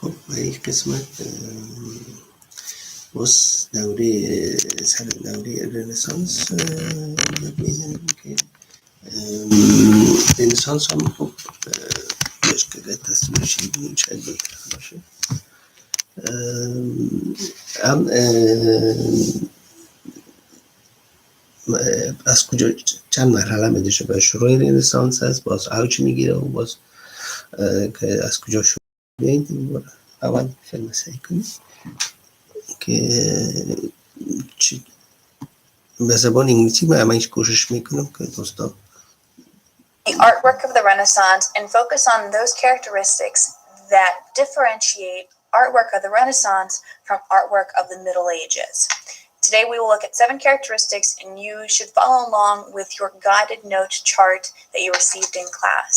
خب و یک قسمت باز دوره سر دوره رنسانس می‌بینیم که رنسانس هم خب مشکل تصویرشی شاید بهتر باشه. هم از کجا چند مرحله میشه به شروع رنسانس هست، باز اوج میگیره و باز که از کجا شروع میگیره. اول فیلم سعی کنیم که به زبان انگلیسی من همش کوشش میکنم که دوستان The artwork of the Renaissance and focus on those characteristics that differentiate artwork of the Renaissance from artwork of the Middle Ages. Today we will look at 7 characteristics, and you should follow along with your guided note chart that you received in class.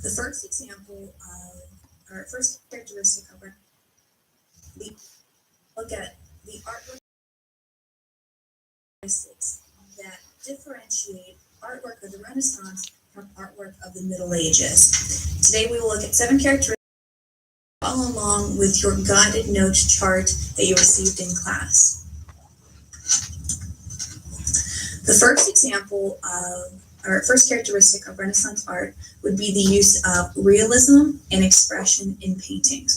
The first example or first characteristic of look at the artwork characteristics that differentiate artwork of the Renaissance from artwork of the Middle Ages. Today we will look at 7 characteristics. Follow along with your guided note chart that you received in class. The first example or first characteristic of Renaissance art would be the use of realism and expression in paintings.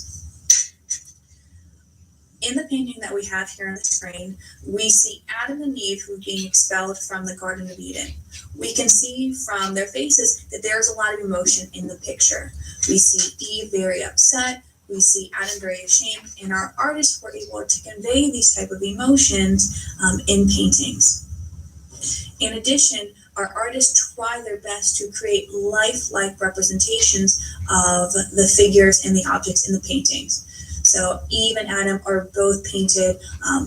In the painting that we have here on the screen, we see Adam and Eve who are being expelled from the Garden of Eden. We can see from their faces that there's a lot of emotion in the picture. We see Eve very upset, we see Adam very ashamed, and our artists were able to convey these type of emotions in paintings. In addition, our artists try their best to create lifelike representations of the figures and the objects in the paintings. So Eve and Adam are both painted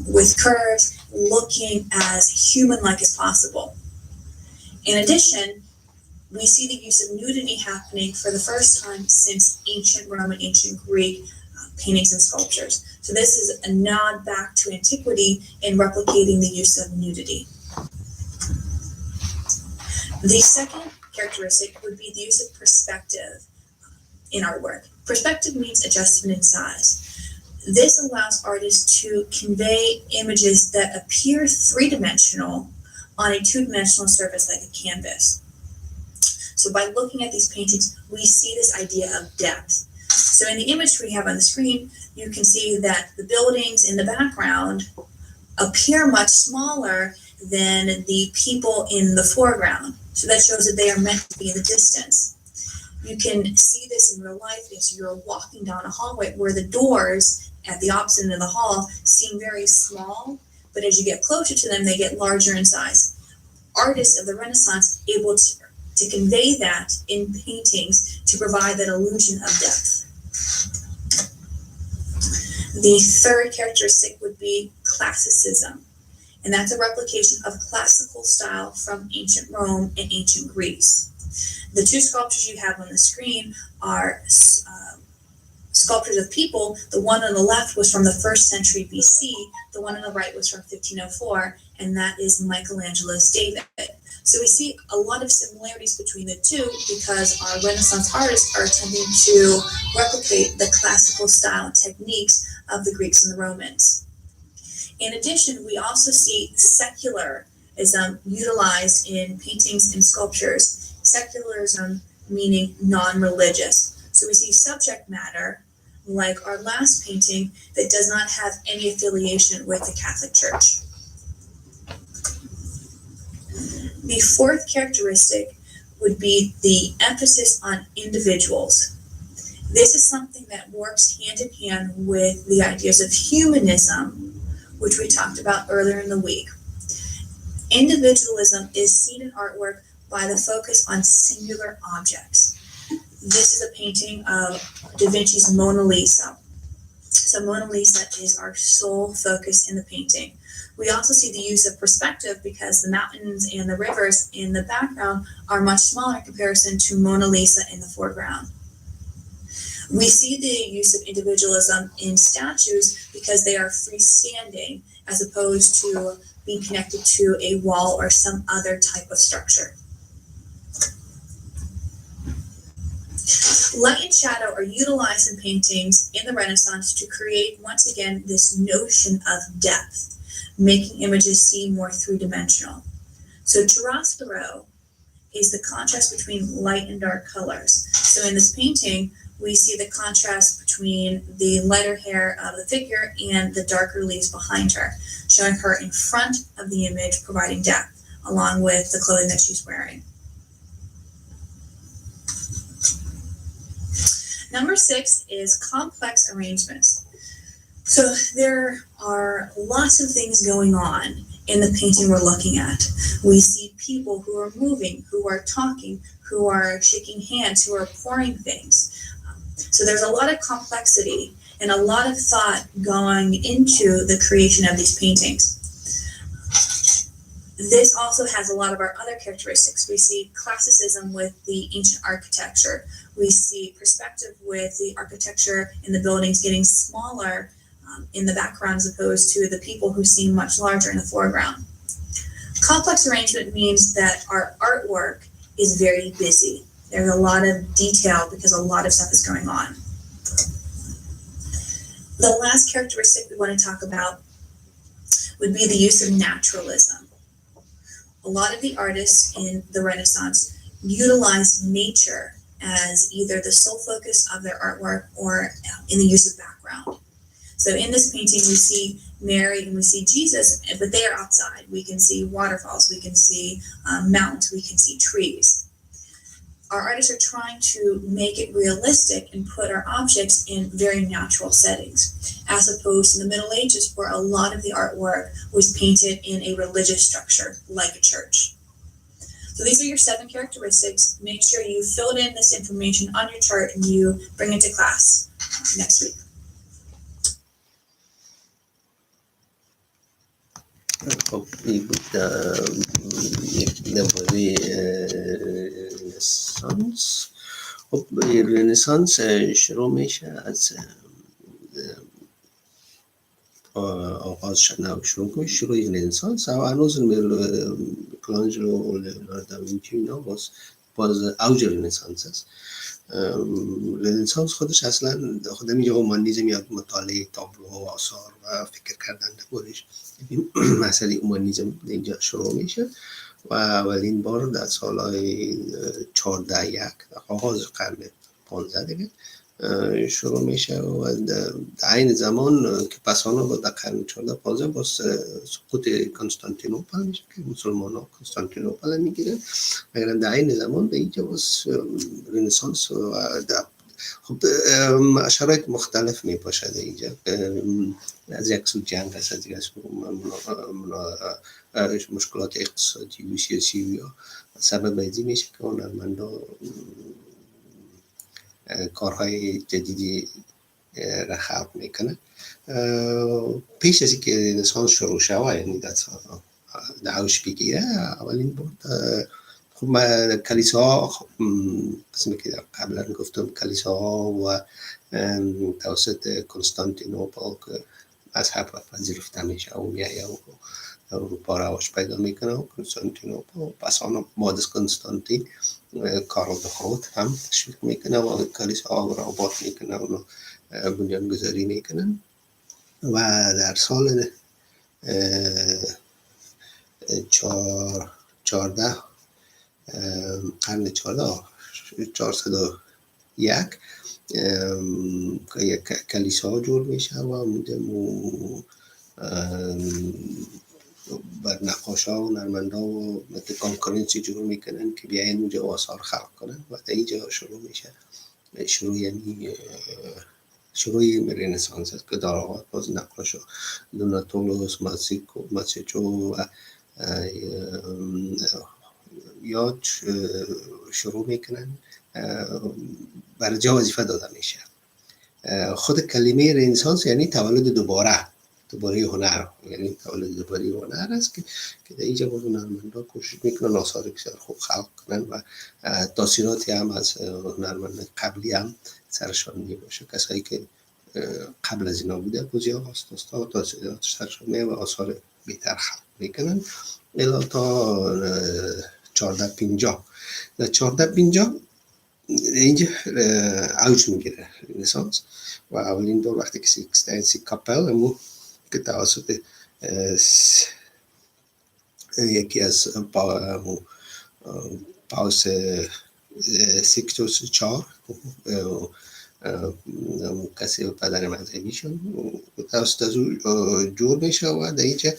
with curves, looking as human-like as possible. In addition, we see the use of nudity happening for the first time since ancient Roman, ancient Greek paintings and sculptures. So this is a nod back to antiquity in replicating the use of nudity. The second characteristic would be the use of perspective in artwork. Perspective means adjustment in size. This allows artists to convey images that appear three-dimensional on a two-dimensional surface like a canvas. So by looking at these paintings, we see this idea of depth. So in the image we have on the screen, you can see that the buildings in the background appear much smaller than the people in the foreground. So that shows that they are meant to be in the distance. You can see this in real life as you're walking down a hallway where the doors at the opposite end of the hall seem very small, but as you get closer to them, they get larger in size. Artists of the Renaissance able to convey that in paintings to provide that illusion of depth. The third characteristic would be classicism, and that's a replication of classical style from ancient Rome and ancient Greece. The 2 sculptures you have on the screen are sculptures of people. The one on the left was from the 1st century BC, the one on the right was from 1504, and that is Michelangelo's David. So we see a lot of similarities between the 2 because our Renaissance artists are attempting to replicate the classical style techniques of the Greeks and the Romans. In addition, we also see secularism utilized in paintings and sculptures. Secularism meaning non-religious. So we see subject matter, like our last painting, that does not have any affiliation with the Catholic Church. The fourth characteristic would be the emphasis on individuals. This is something that works hand in hand with the ideas of humanism, which we talked about earlier in the week. Individualism is seen in artwork by the focus on singular objects. This is a painting of Da Vinci's Mona Lisa. So Mona Lisa is our sole focus in the painting. We also see the use of perspective because the mountains and the rivers in the background are much smaller in comparison to Mona Lisa in the foreground. We see the use of individualism in statues because they are freestanding as opposed to being connected to a wall or some other type of structure. Light and shadow are utilized in paintings in the Renaissance to create, once again, this notion of depth, making images seem more three-dimensional. So chiaroscuro is the contrast between light and dark colors. So in this painting, we see the contrast between the lighter hair of the figure and the darker leaves behind her, showing her in front of the image, providing depth, along with the clothing that she's wearing. Number 6 is complex arrangements. So there are lots of things going on in the painting we're looking at. We see people who are moving, who are talking, who are shaking hands, who are pouring things. So there's a lot of complexity and a lot of thought going into the creation of these paintings. This also has a lot of our other characteristics. We see classicism with the ancient architecture. We see perspective with the architecture in the buildings getting smaller in the background as opposed to the people who seem much larger in the foreground. Complex arrangement means that our artwork is very busy. There's a lot of detail because a lot of stuff is going on. The last characteristic we want to talk about would be the use of naturalism. A lot of the artists in the Renaissance utilized nature as either the sole focus of their artwork or in the use of background. So in this painting, we see Mary and we see Jesus, but they are outside. We can see waterfalls, we can see mountains, we can see trees. Our artists are trying to make it realistic and put our objects in very natural settings, as opposed to the Middle Ages where a lot of the artwork was painted in a religious structure, like a church. So these are your 7 characteristics. Make sure you filled in this information on your chart and you bring it to class next week. خب این بود یک درباره رنسانس. خب رنسانس شروع میشه از آغاز شروع رنسانس و هنوز میکلانجلو و لئوناردو داوینچی اینا باز اوج رنسانس است. رنسانس خودش اصلا خود میگه اومانیزم یا مطالعه تابلو و آثار و فکر کردن دربارش. مسئله اومانیزم اینجا شروع میشه و اولین بار در سالهای 14 آغاز قرن 15 دیگه شروع میشه و در عین زمان که پسانا با در قرن 14 15 با سقوط کنستانتینوپل میشه که مسلمان ها کنستانتینوپل میگیرن. اگر در عین زمان به اینجا باز رنسانس و خب شرایط مختلف میباشد اینجا. از یک سو جنگ هست، از یک سو مشکلات اقتصادی و سیاسی و سبب ایزی میشه که هنرمندا کارهای جدیدی را خلق میکنه. پیش از اینکه رنسانس شروع شود، یعنی در اوج بگیره، اولین بار خب کلیساها، قسمی که قبلا گفتم، کلیساها و توسط کنستانتینوپل که مذهب پذیرفته میشه و میایه و اروپا رواج پیدا میکنه و کنستانتینوپل پس آن بعد از کنستانتین کارل د گروت هم تشویق میکنه و کلیساها را آباد میکنه و بنیانگذاری میکنن و در سال 14 قرن 401 یک کلیسا جور میشه و بر نقاشا و نرمندا و مثل کانکورنسی جور میکنن که بیاین اونجا آثار خلق کنن و در اینجا شروع میشه. شروع رنسانس است که در آغاز باز نقاشا دوناتولوس، ماسیچو و یا شروع میکنن بر جا وظیفه داده میشه. خود کلمه رنسانس یعنی تولد دوباره هنر، یعنی تولد دوباره هنر است که در اینجا باز هنرمندا کوشش میکنن آثار بسیار خوب خلق کنن و تاثیراتی هم از هنرمند قبلی هم سرشان می باشه. کسایی که قبل از اینا بوده بوزی آستا تا سرشان می و آثار بهتر خلق میکنن الی تا 1450. در 1450 اینجا اوج میگیره رنسانس و اولین دور وقتی که سیکستنسی کاپل همون که توسط یکی از پاوس سیکتوس 4 کسی پدر مذهبیشون توسط از جور میشه و در اینجا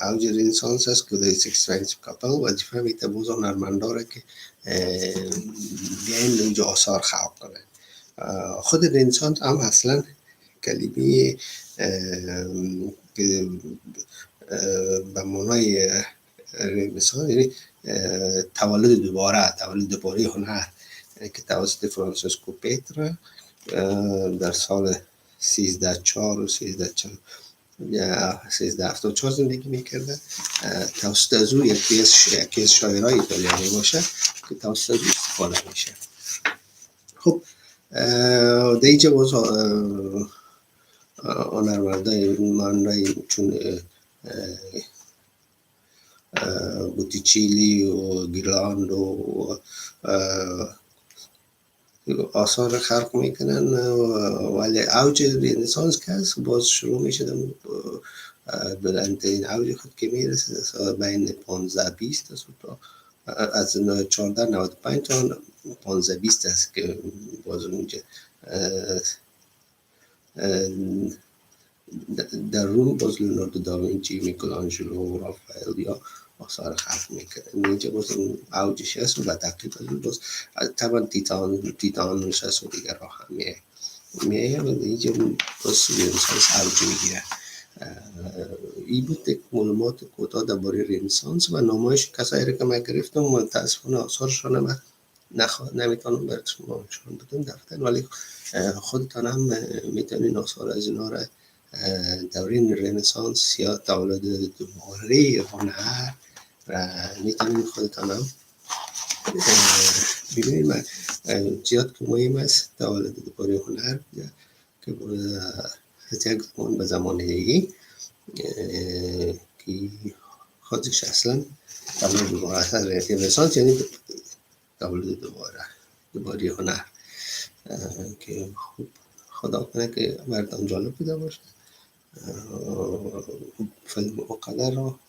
اوج رنسانس است که در سیکستنسی کاپل وظیفه میته باز هنرمنداره که بیاین اینجا آثار خلق کنن. خود رنسانس هم اصلا کلمه که به معنای رنسانس یعنی تولد دوباره هنر که توسط فرانسیسکو پیترا در سال 1304 و 1374 زندگی میکرده. توسط از او یکی از شاعرای ایتالیایی باشه که توسط از او استفاده میشه. خب در اینجا باز هنرمندای چون بوتیچیلی و گیرلاند و آثار خلق میکنن ولی اوج رنسانس که هست باز شروع میشه بلندترین اوج خود که میرسه بین 15-20 از 1495 تا 15-20 است که باز اونجا در روم باز لئوناردو داوینچی، میکلانجلو، رافائل یا آثار خلق میکنه. اینجا باز اوجش هست و به تقریب باز طبعا تیتانوس هست و دیگر راه هم میه و اینجا باز رنسانس اوج میگیره. این بود یک معلومات کوتاه درباره رنسانس و نمایش کسایی را که من گرفتم متاسفانه آثارشان نمیتونم براتون نشون بدم دفتر، ولی خودتان هم میتونین آثار از اینا را دورین رنسانس یا تولد دوباره هنر و میتونین خودتان هم ببینید. من زیاد که مهم است تولد دوباره هنر که از یک زمان به زمان دیگه که خودش اصلا تولد دوباره رنسانس یعنی تولد دوباره هنر که خدا کنه که مردم جالب بوده باشه. فیلم اقدر را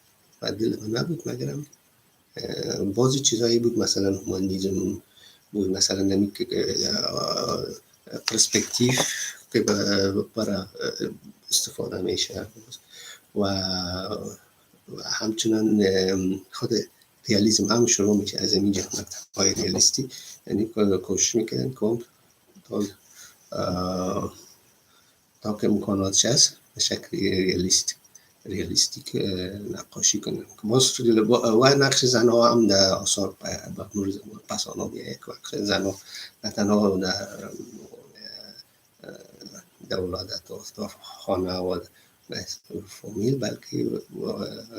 و دل من نبود مگرم بعضی چیزایی بود مثلا هومانیزم بود، مثلا نمی که پرسپکتیو که برای استفاده میشه و همچنان خود ریالیزم هم شروع میشه از اینجا مکتب‌های ریالیستی، یعنی کوشش میکنن که تا که امکاناتش هست به شکل ریالیستیک نقاشی کنن. و نقش زنها هم در آثار به مرور زمان پس آن میاد که زنها نه تنها در ولادت و خانه و فامیل بلکه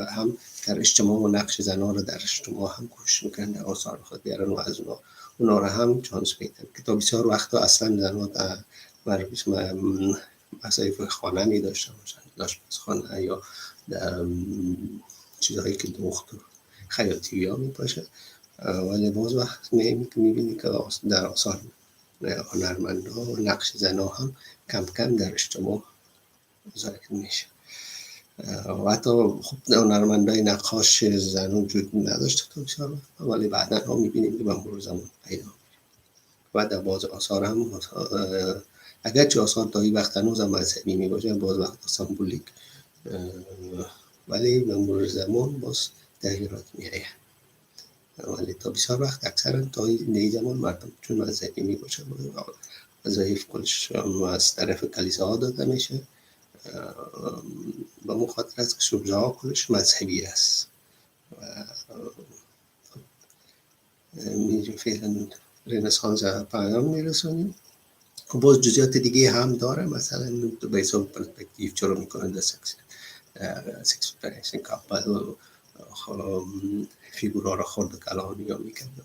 هم در اجتماع و نقش زنها رو در اجتماع هم کوشش میکنن در آثار خود بیارن و از اونا رو هم چانس میدن که تا بسیار وقتا اصلا زنها در وظایف خانه می داشتن آشپزخانه یا در چیزهایی که دخت خیاطی ها می باشه، ولی باز وقت میبینی که در آثار هنرمندها و نقش زنها هم کم کم در اجتماع ظاهر میشه و حتی خب هنرمندای نقاش زن وجود نداشته تا بسیار ولی بعدا ها میبینیم که به مرور زمان پیدا میشه و در باز آثار هم اگرچه آثار تا این وقت هنوز هم مذهبی می باشه باز وقت سمبولیک ولی به مرور زمان باز تغییرات می آید، ولی تا بسیار وقت اکثرا تا این زمان مردم چون مذهبی می باشه وظایف کلش از طرف کلیساها داده میشه به مخاطر از که شبجه کلش مذهبی است و میریم فعلا رنسانس پایان میرسونیم. باز جزئیات دیگه هم داره، مثلا به حساب پرسپکتیو چرا میکنن در سکس اکسپرینس کاپل فیگورها را خورد کلان یا میکرده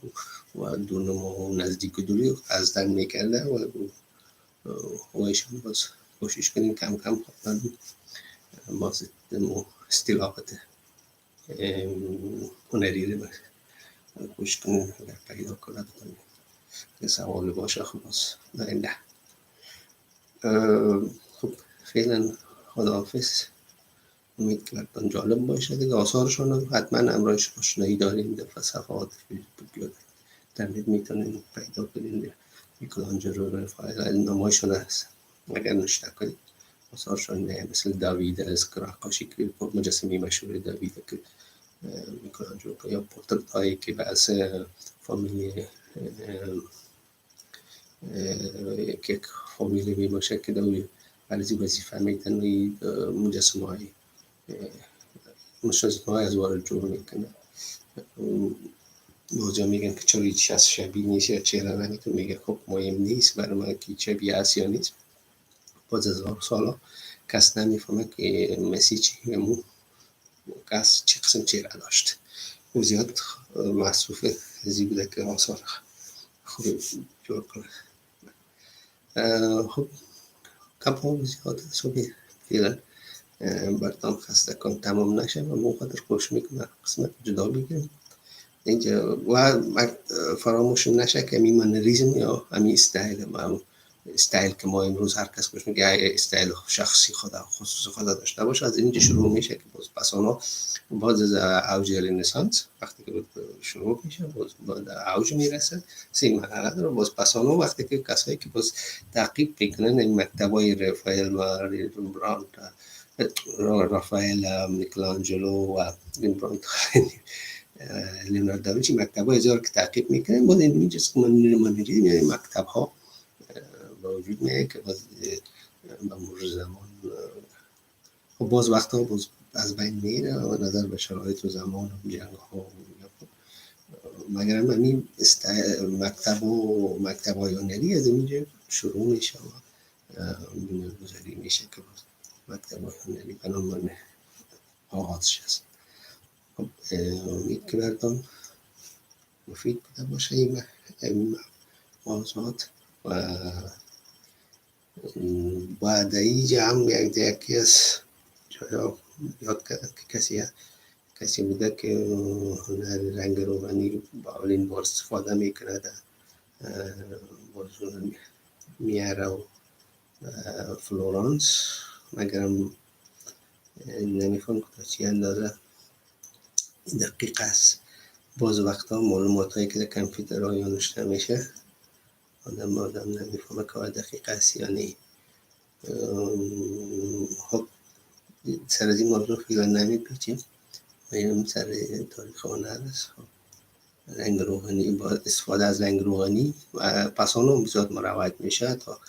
و دون ما نزدیک و دوری از دن میکرده و ایشان باز کوشش کنیم کم کم باز استلاقات هنری رو کوشش کنیم اگر پیدا کنند که سوال باشه خب باز درنده. خب فعلا خداحافظ. امید که براتون جالب باشه دیگه. آثارشون حتما امرایش آشنایی داریم در صفحات فیسبوک یا اینترنت میتونین پیدا کنین. میکلانجلو رفائل نمایشون هست اگر نشته کنید آثارشون مثل داوید از نقاشی که مجسمه مشهور داوید که میکلانجلو یا پورترت هایی که بحث فامیلی یک فامیلی می باشه که دوی برای وظیفه میتن و مجسمه های از وارد جور میکنه. موجا میگن که چرا هیچ از شبیه نیست یا چرا نمیتون میگه خب مهم نیست برای من که شبیه هست یا نیست. باز 1000 سالا کس نمیفهمه که مسی چیه کس چه قسم چهره داشت و زیاد مصروف ازی بوده که آثار خوب جور کنه. خب کم زیاد صبح فعلا براتون خسته کن تمام نشه و موقع کوشش میکنم قسمت جدا بگیریم اینجا و فراموش نشه که می منریزم یا همین استایل که ما امروز هر کس بهش میگه استایل شخصی خصوص خدا داشته باشه از اینجا شروع میشه که باز پسانا باز از اوج رنسانس وقتی که شروع میشه باز اوج میرسه سه مرحله داره. باز پسانا وقتی که کسایی که باز تعقیب میکنن این مکتبای رافائل و رمبرانت رافائل میکلانجلو و رمبرانت لیوناردو داوینچی مکتب‌ها هزار که تعقیب میکنن باز این میجاست که من میریم مکتب‌ها با وجود میاد که باز با مرور زمان باز وقتها باز از بین میره و نظر به شرایط و زمان و جنگ‌ها مگر همین مکتب‌های هنری از اینجا شروع میشه و بنیان‌گذاری میشه که باز مکتب‌های هنری بنابراین آغازش هست. خب امید که براتون مفید بوده باشه این موضوعات و بعد اینجا هم یکی از جایا یاد کردم که کسی بوده که هنر رنگ روغنی با اولین بار استفاده میکنه در بازون میاره و فلورانس مگرم نمیخوام که چی اندازه دقیق است. باز وقتا معلومات هایی که در کامپیوتر ها یا نشته میشه آدم نمیفهمه که دقیق است یا نه. خب سر از این موضوع فعلا نمیپیچیم میرم سر تاریخ هنر است. رنگ روغنی با استفاده از رنگ روغنی و پسانو بسیار مروج میشه تا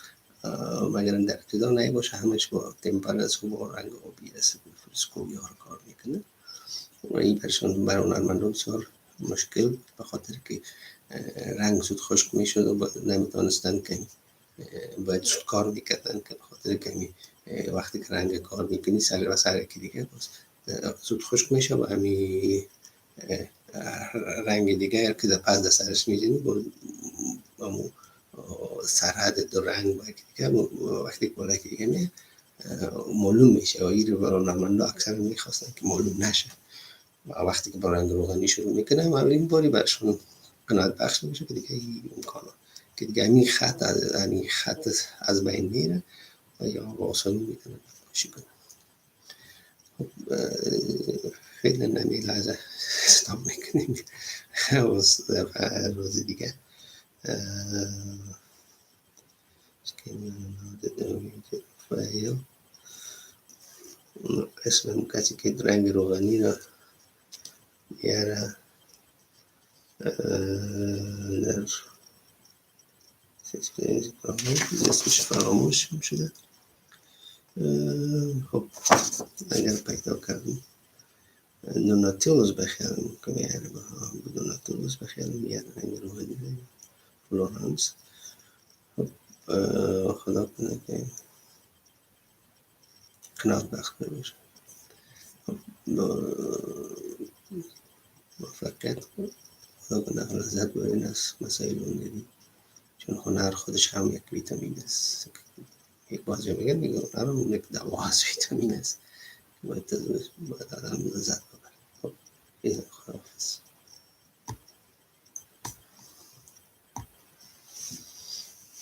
مگرم در ابتدا نباشه همش با تمپرنس و با رنگ آبی است فرسکوی ها کار میکنه و این برشان برای هنرمندان بسیار مشکل به خاطر که رنگ زود خشک میشد و نمیتونستن که باید زود کار میکردن که به خاطر که وقتی که رنگ کار میکنی سر و سر که دیگه زود خشک میشه و همین رنگ دیگه که در پس در سرش میزنی با سرحد دو رنگ وقتی که بالا که دیگه معلوم میشه و این رو برای هنرمندا اکثر میخواستن که معلوم نشه و وقتی که با رنگ روغنی شروع میکنه اولین باری برشون قناعت بخش میشه که دیگه این امکانه که دیگه همین خط از بین میره و یا با آسانی میتونه باشی کنه. خب خیلی نمی لحظه استاب میکنیم روز دیگه اسم کسی که رنگ روغنی را میاره در اسمش فراموش شده. خب اگر پیدا کردیم دوناتیلوس بخیالم که میاره دوناتیلوس بخیالم میاره رنگ روغنی فلورانس. خب خدا کنه که قناعت بخش بشه. موفقیت کنید. خدا به نفع لذت ببرین از مسائل هنری، چون هنر خودش هم یک ویتامین است. یک بازی میگن هنر هم یک دوا از ویتامین است، باید آدم لذت ببره.